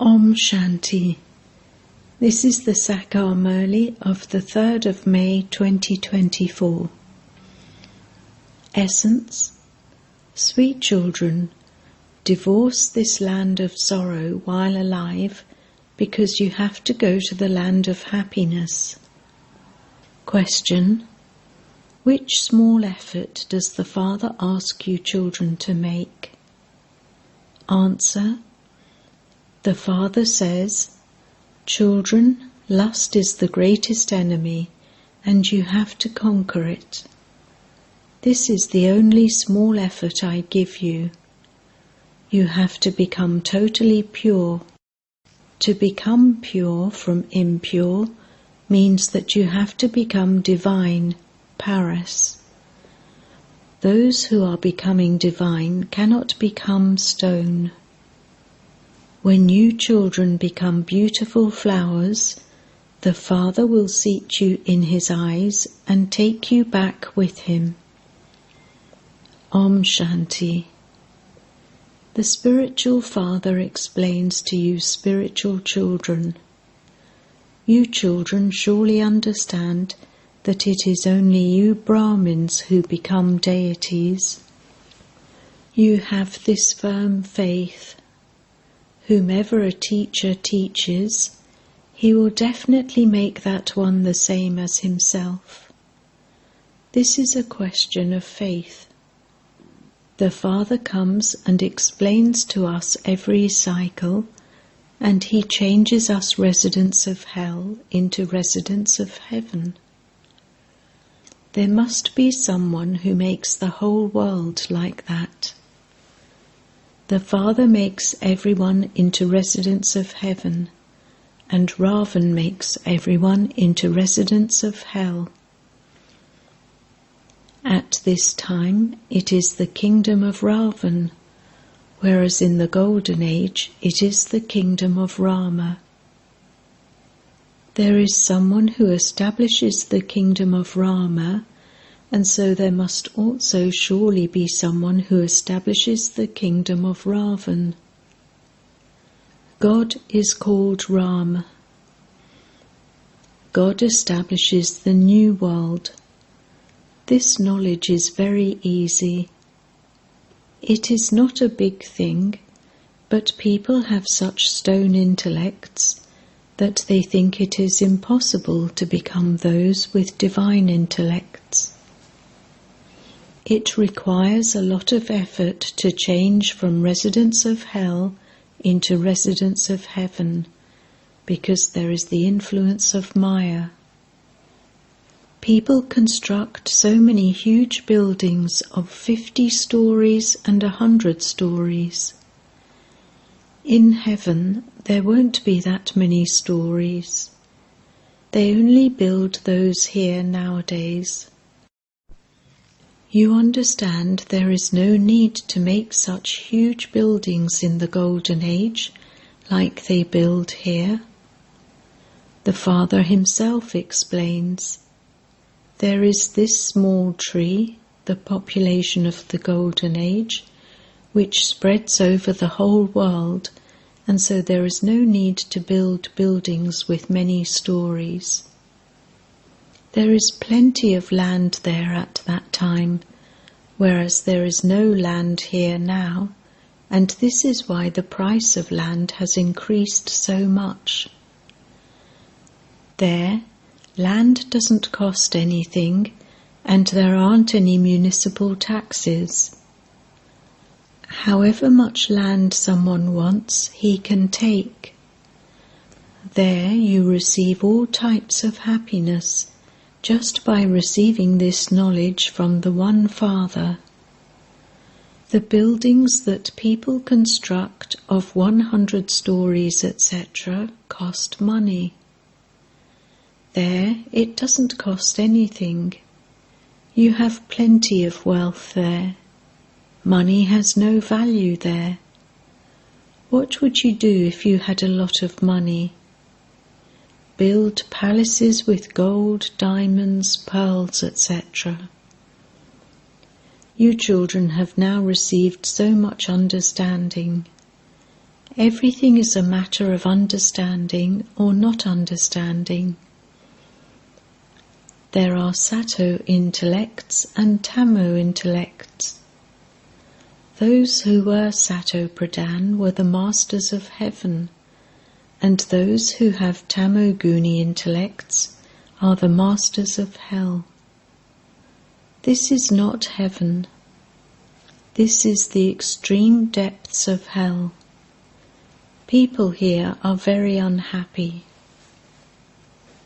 Om Shanti. This is the Sakar Murli of the 3rd of May 2024. Essence. Sweet children, divorce this land of sorrow while alive, because you have to go to the land of happiness. Question. Which small effort does the Father ask you children to make? Answer. The Father says, children, lust is the greatest enemy, and you have to conquer it. This is the only small effort I give you. You have to become totally pure. To become pure from impure means that you have to become divine, paras. Those who are becoming divine cannot become stone. When you children become beautiful flowers, the Father will seat you in His eyes and take you back with Him. Om Shanti. The Spiritual Father explains to you spiritual children. You children surely understand that it is only you Brahmins who become deities. You have this firm faith. Whomever a teacher teaches, he will definitely make that one the same as himself. This is a question of faith. The Father comes and explains to us every cycle, and He changes us residents of hell into residents of heaven. There must be someone who makes the whole world like that. The Father makes everyone into residents of heaven, and Ravan makes everyone into residents of hell. At this time it is the kingdom of Ravan, whereas in the Golden Age it is the kingdom of Rama. There is someone who establishes the kingdom of Rama, and so there must also surely be someone who establishes the kingdom of Ravan. God is called Ram. God establishes the new world. This knowledge is very easy. It is not a big thing, but people have such stone intellects that they think it is impossible to become those with divine intellects. It requires a lot of effort to change from residents of hell into residents of heaven, because there is the influence of Maya. People construct so many huge buildings of 50 stories and 100 stories. In heaven there won't be that many stories. They only build those here nowadays. You understand there is no need to make such huge buildings in the Golden Age like they build here. The Father himself explains, there is this small tree, the population of the Golden Age, which spreads over the whole world, and so there is no need to build buildings with many stories. There is plenty of land there at that time, whereas there is no land here now, and this is why the price of land has increased so much. There, land doesn't cost anything, and there aren't any municipal taxes. However much land someone wants, he can take. There you receive all types of happiness, just by receiving this knowledge from the one Father. The buildings that people construct of 100 stories, etc., cost money. There, it doesn't cost anything. You have plenty of wealth there. Money has no value there. What would you do if you had a lot of money? Build palaces with gold, diamonds, pearls, etc. You children have now received so much understanding. Everything is a matter of understanding or not understanding. There are Sato intellects and Tamo intellects. Those who were Sato Pradhan were the masters of heaven, and those who have Tamoguni intellects are the masters of hell. This is not heaven. This is the extreme depths of hell. People here are very unhappy.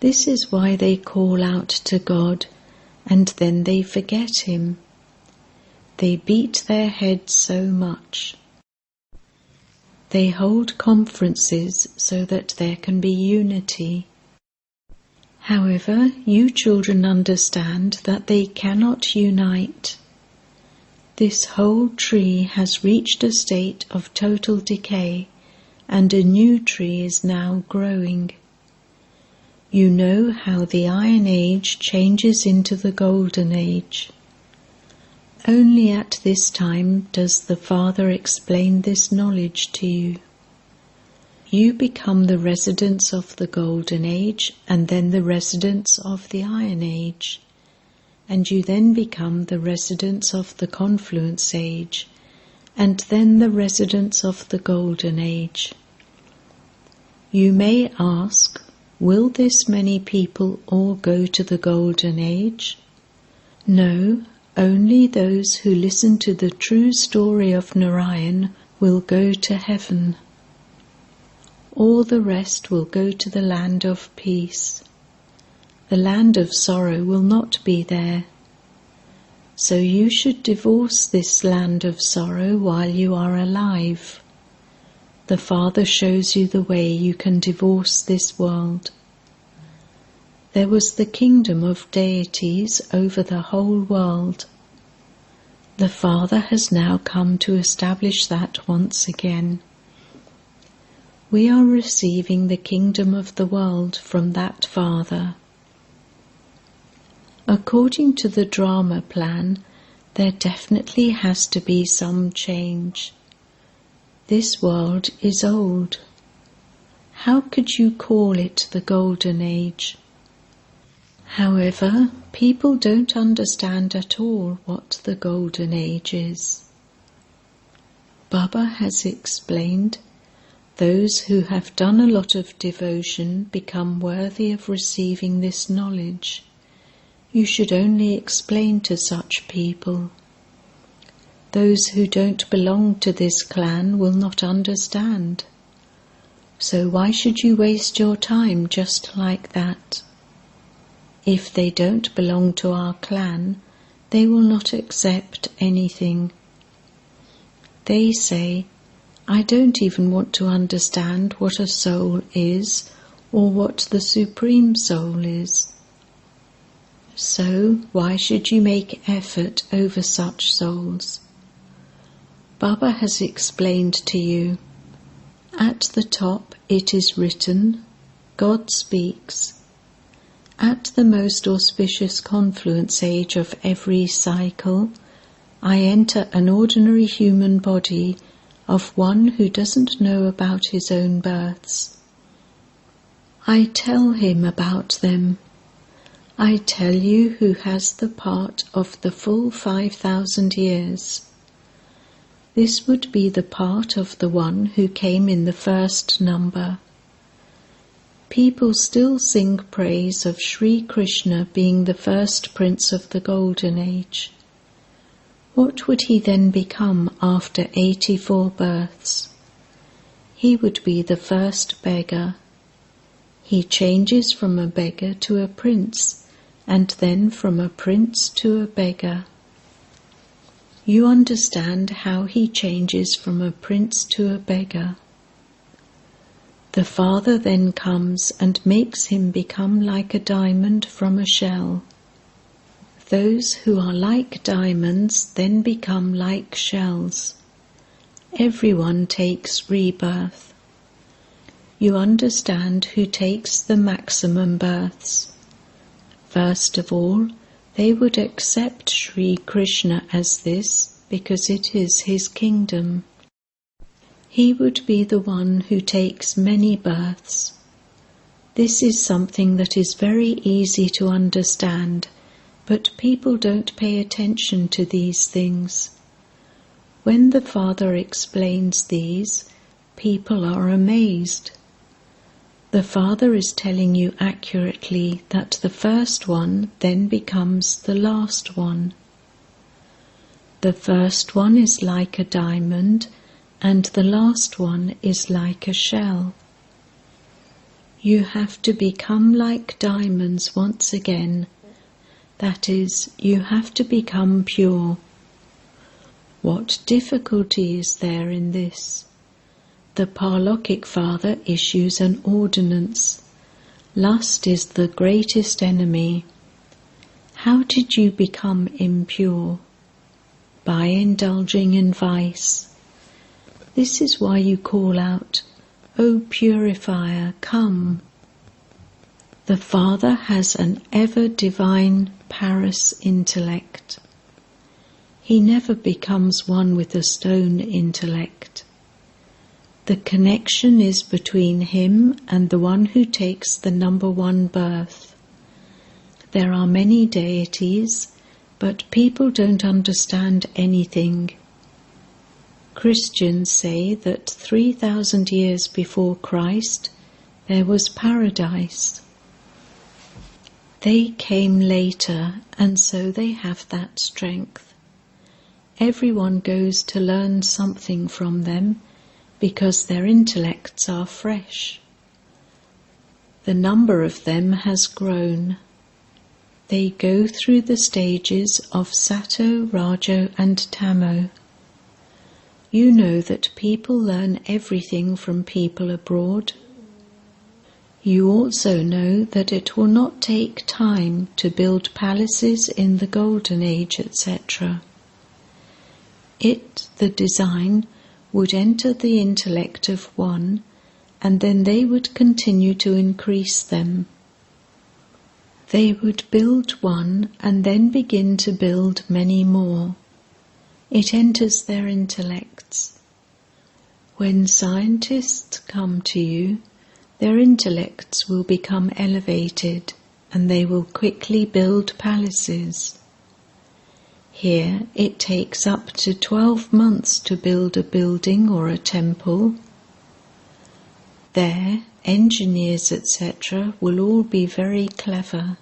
This is why they call out to God, and then they forget Him. They beat their heads so much. They hold conferences so that there can be unity. However, you children understand that they cannot unite. This whole tree has reached a state of total decay, and a new tree is now growing. You know how the Iron Age changes into the Golden Age. Only at this time does the Father explain this knowledge to you. You become the residents of the Golden Age and then the residents of the Iron Age, and you then become the residents of the Confluence Age and then the residents of the Golden Age. You may ask, will this many people all go to the Golden Age? No, only those who listen to the true story of Narayan will go to heaven. All the rest will go to the land of peace. The land of sorrow will not be there. So you should divorce this land of sorrow while you are alive. The Father shows you the way you can divorce this world. There was the kingdom of deities over the whole world. The Father has now come to establish that once again. We are receiving the kingdom of the world from that Father. According to the drama plan, there definitely has to be some change. This world is old. How could you call it the Golden Age? However, people don't understand at all what the Golden Age is. Baba has explained, those who have done a lot of devotion become worthy of receiving this knowledge. You should only explain to such people. Those who don't belong to this clan will not understand. So why should you waste your time just like that? If they don't belong to our clan, they will not accept anything. They say, I don't even want to understand what a soul is or what the Supreme Soul is. So why should you make effort over such souls? Baba has explained to you. At the top it is written, God speaks. At the most auspicious confluence age of every cycle, I enter an ordinary human body of one who doesn't know about his own births. I tell him about them. I tell you who has the part of the full 5,000 years. This would be the part of the one who came in the first number. People still sing praise of Sri Krishna being the first prince of the Golden Age. What would he then become after 84 births? He would be the first beggar. He changes from a beggar to a prince, and then from a prince to a beggar. You understand how he changes from a prince to a beggar. The Father then comes and makes him become like a diamond from a shell. Those who are like diamonds then become like shells. Everyone takes rebirth. You understand who takes the maximum births. First of all, they would accept Sri Krishna as this because it is his kingdom. He would be the one who takes many births. This is something that is very easy to understand, but people don't pay attention to these things. When the Father explains these, people are amazed. The Father is telling you accurately that the first one then becomes the last one. The first one is like a diamond, and the last one is like a shell. You have to become like diamonds once again. That is, you have to become pure. What difficulty is there in this? The Parlokic Father issues an ordinance. Lust is the greatest enemy. How did you become impure? By indulging in vice. This is why you call out, "O Purifier, come." The Father has an ever-divine Paris intellect. He never becomes one with a stone intellect. The connection is between him and the one who takes the number one birth. There are many deities, but people don't understand anything. Christians say that 3,000 years before Christ there was paradise. They came later, and so they have that strength. Everyone goes to learn something from them because their intellects are fresh. The number of them has grown. They go through the stages of Sato, Rajo and Tamo. You know that people learn everything from people abroad. You also know that it will not take time to build palaces in the Golden Age, etc. It, the design, would enter the intellect of one, and then they would continue to increase them. They would build one and then begin to build many more. It enters their intellects. When scientists come to you, their intellects will become elevated and they will quickly build palaces. Here it takes up to 12 months to build a building or a temple. There, engineers, etc. will all be very clever.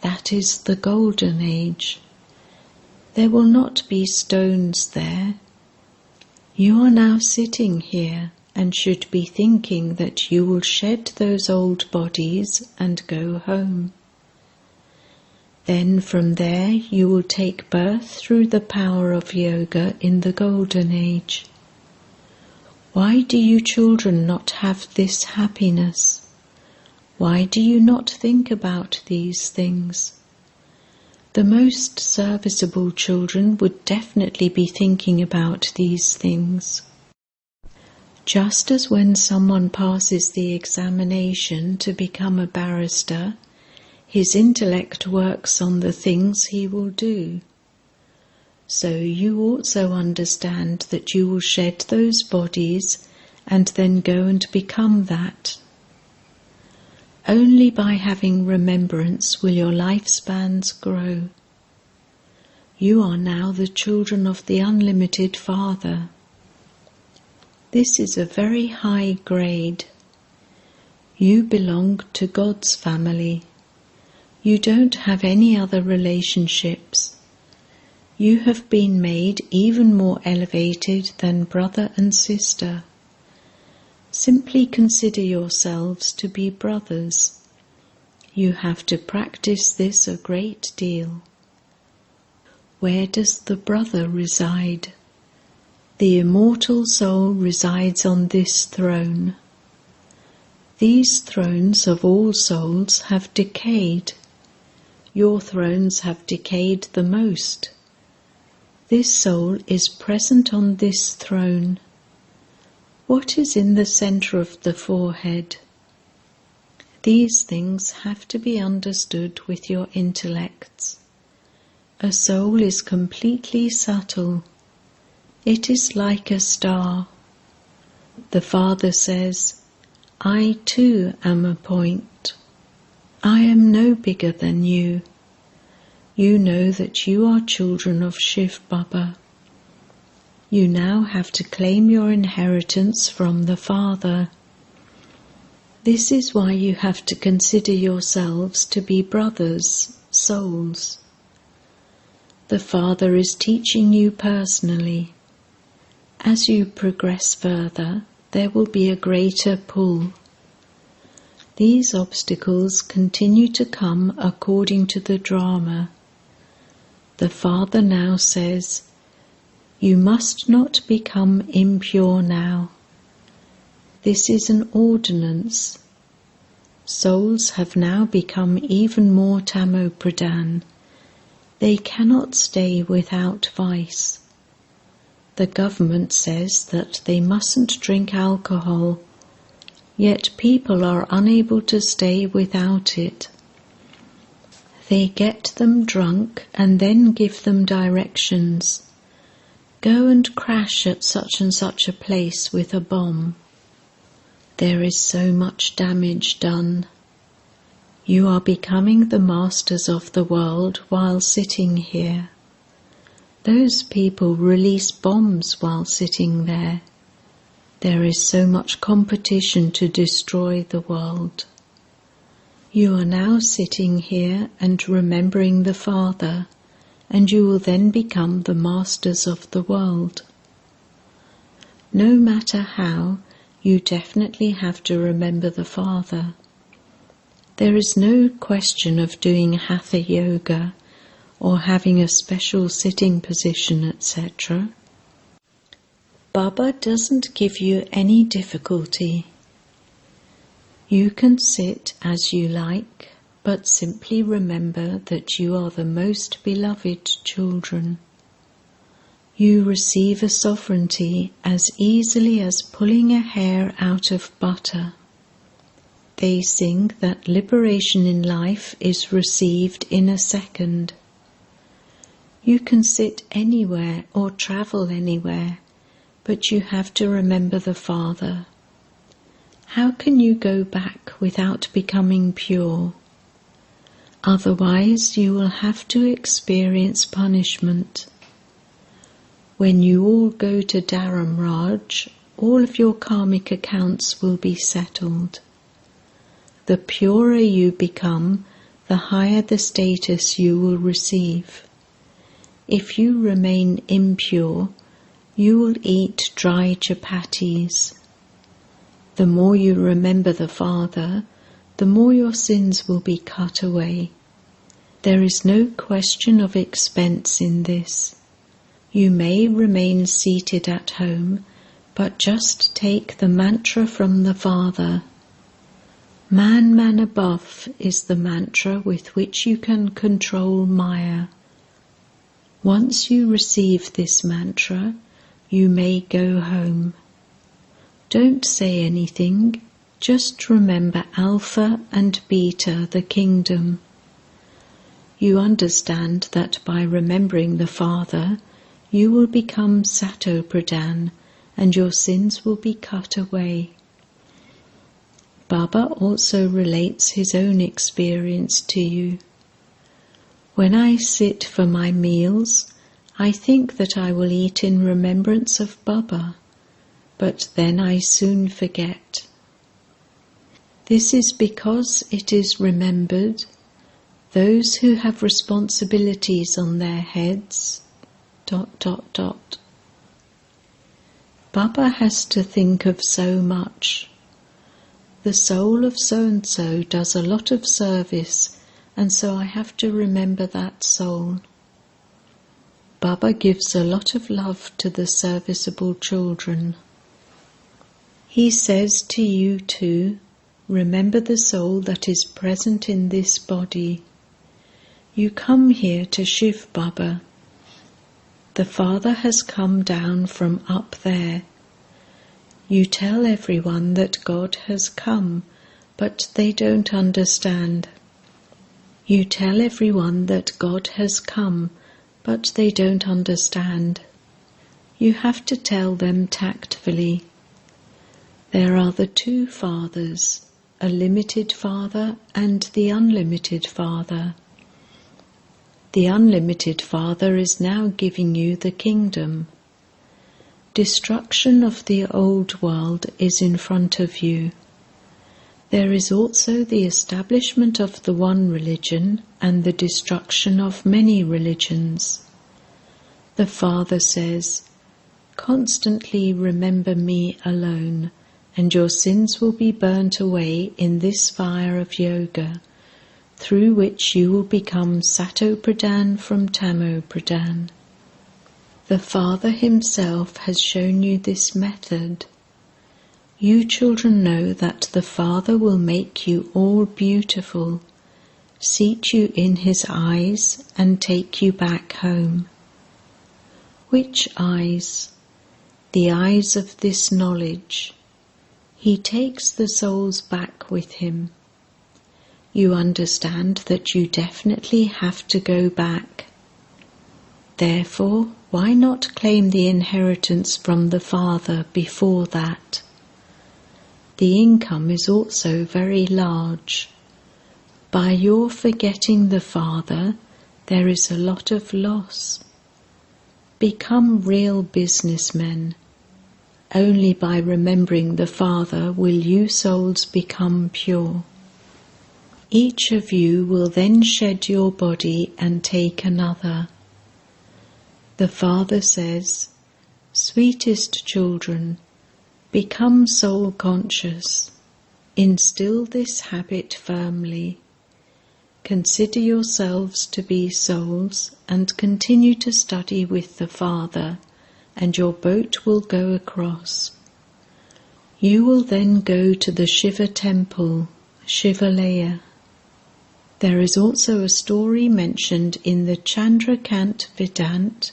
That is the Golden Age. There will not be stones there. You are now sitting here and should be thinking that you will shed those old bodies and go home. Then from there you will take birth through the power of yoga in the Golden Age. Why do you children not have this happiness? Why do you not think about these things? The most serviceable children would definitely be thinking about these things. Just as when someone passes the examination to become a barrister, his intellect works on the things he will do. So you also understand that you will shed those bodies and then go and become that. Only by having remembrance will your lifespans grow. You are now the children of the unlimited Father. This is a very high grade. You belong to God's family. You don't have any other relationships. You have been made even more elevated than brother and sister. Simply consider yourselves to be brothers. You have to practice this a great deal. Where does the brother reside? The immortal soul resides on this throne. These thrones of all souls have decayed. Your thrones have decayed the most. This soul is present on this throne. What is in the center of the forehead? These things have to be understood with your intellects. A soul is completely subtle. It is like a star. The Father says, I too am a point. I am no bigger than you. You know that you are children of Shiv Baba. You now have to claim your inheritance from the Father. This is why you have to consider yourselves to be brothers, souls. The Father is teaching you personally. As you progress further, there will be a greater pull. These obstacles continue to come according to the drama. The Father now says, you must not become impure now. This is an ordinance. Souls have now become even more tamopradhan. They cannot stay without vice. The government says that they mustn't drink alcohol, yet people are unable to stay without it. They get them drunk and then give them directions. Go and crash at such and such a place with a bomb. There is so much damage done. You are becoming the masters of the world while sitting here. Those people release bombs while sitting there. There is so much competition to destroy the world. You are now sitting here and remembering the Father, and you will then become the masters of the world. No matter how, you definitely have to remember the Father. There is no question of doing Hatha Yoga or having a special sitting position, etc. Baba doesn't give you any difficulty. You can sit as you like, but simply remember that you are the most beloved children. You receive a sovereignty as easily as pulling a hair out of butter. They sing that liberation in life is received in a second. You can sit anywhere or travel anywhere, but you have to remember the Father. How can you go back without becoming pure? Otherwise you will have to experience punishment. When you all go to Dharamraj, all of your karmic accounts will be settled. The purer you become, the higher the status you will receive. If you remain impure, you will eat dry chapatis. The more you remember the Father, the more your sins will be cut away. There is no question of expense in this. You may remain seated at home, but just take the mantra from the Father. Man, man above is the mantra with which you can control Maya. Once you receive this mantra, you may go home. Don't say anything, just remember Alpha and Beta, the kingdom. You understand that by remembering the Father, you will become Sato-Pradhan and your sins will be cut away. Baba also relates his own experience to you. When I sit for my meals, I think that I will eat in remembrance of Baba, but then I soon forget. This is because it is remembered, those who have responsibilities on their heads, ... Baba has to think of so much. The soul of so-and-so does a lot of service, and so I have to remember that soul. Baba gives a lot of love to the serviceable children. He says to you too, remember the soul that is present in this body. You come here to Shiv Baba. The Father has come down from up there. You tell everyone that God has come, but they don't understand. You tell everyone that God has come, but they don't understand. You have to tell them tactfully. There are the two fathers, a limited father and the unlimited father. The unlimited father is now giving you the kingdom. Destruction of the old world is in front of you. There is also the establishment of the one religion and the destruction of many religions. The Father says, "Constantly remember me alone, and your sins will be burnt away in this fire of yoga, through which you will become Sato-Pradhan from Tamo-Pradhan." The Father himself has shown you this method. You children know that the Father will make you all beautiful, seat you in his eyes and take you back home. Which eyes? The eyes of this knowledge. He takes the souls back with him. You understand that you definitely have to go back. Therefore, why not claim the inheritance from the Father before that? The income is also very large. By your forgetting the Father, there is a lot of loss. Become real businessmen. Only by remembering the Father will you souls become pure. Each of you will then shed your body and take another. The Father says, "Sweetest children, become soul conscious. Instill this habit firmly. Consider yourselves to be souls and continue to study with the Father, and your boat will go across. You will then go to the Shiva temple, Shivalaya." There is also a story mentioned in the Chandrakant Vedant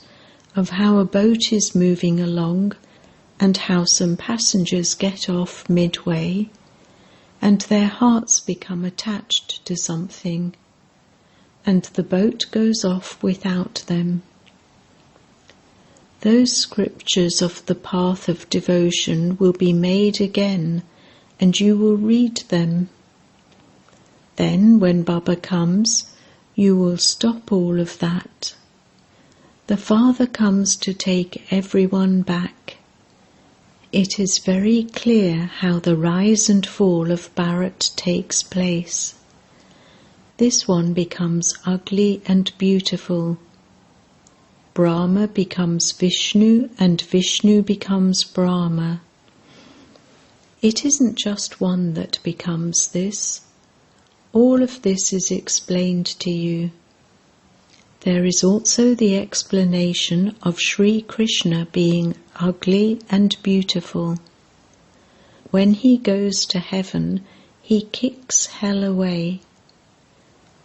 of how a boat is moving along and how some passengers get off midway and their hearts become attached to something, and the boat goes off without them. Those scriptures of the path of devotion will be made again, and you will read them. Then, when Baba comes, you will stop all of that. The Father comes to take everyone back. It is very clear how the rise and fall of Bharat takes place. This one becomes ugly and beautiful. Brahma becomes Vishnu and Vishnu becomes Brahma. It isn't just one that becomes this. All of this is explained to you. There is also the explanation of Sri Krishna being ugly and beautiful. When he goes to heaven, he kicks hell away.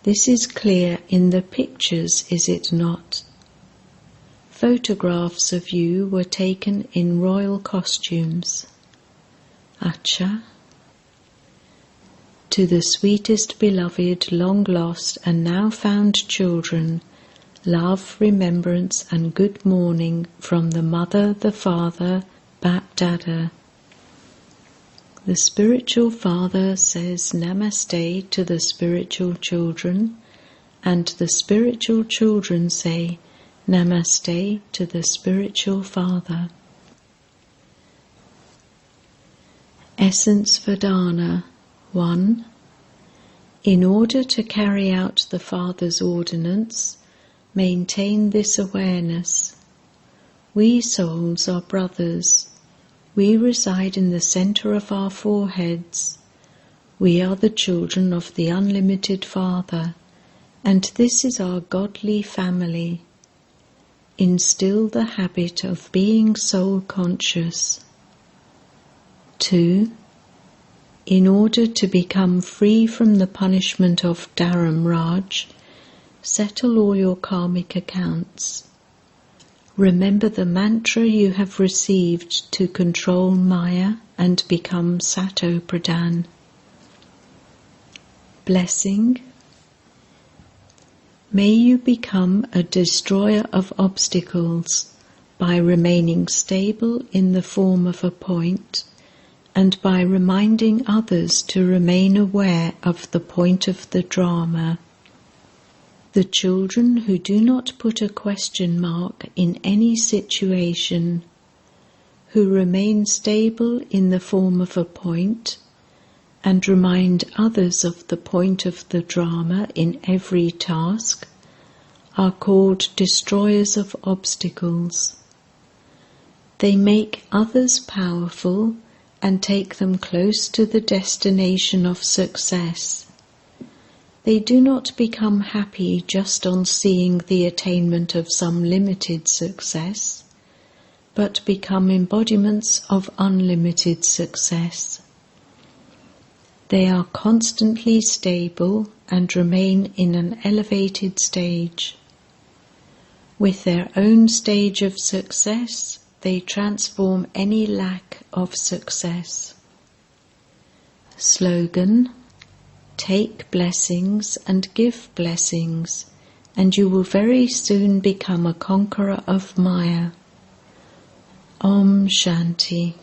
This is clear in the pictures, is it not? Photographs of you were taken in royal costumes. Acha. To the sweetest beloved, long lost and now found children, love, remembrance and good morning from the Mother, the Father, Bap Dada. The spiritual father says Namaste to the spiritual children, and the spiritual children say Namaste to the spiritual father. Essence Vedana 1. In order to carry out the Father's ordinance, maintain this awareness. We souls are brothers. We reside in the center of our foreheads. We are the children of the unlimited Father, and this is our godly family. Instill the habit of being soul conscious. 2. In order to become free from the punishment of Dharam Raj, settle all your karmic accounts. Remember the mantra you have received to control Maya and become Sato-Pradhan. Blessing. May you become a destroyer of obstacles by remaining stable in the form of a point and by reminding others to remain aware of the point of the drama. The children who do not put a question mark in any situation, who remain stable in the form of a point, and remind others of the point of the drama in every task, are called destroyers of obstacles. They make others powerful and take them close to the destination of success. They do not become happy just on seeing the attainment of some limited success, but become embodiments of unlimited success. They are constantly stable and remain in an elevated stage. With their own stage of success, they transform any lack of success. Slogan: take blessings and give blessings, and you will very soon become a conqueror of Maya. Om Shanti.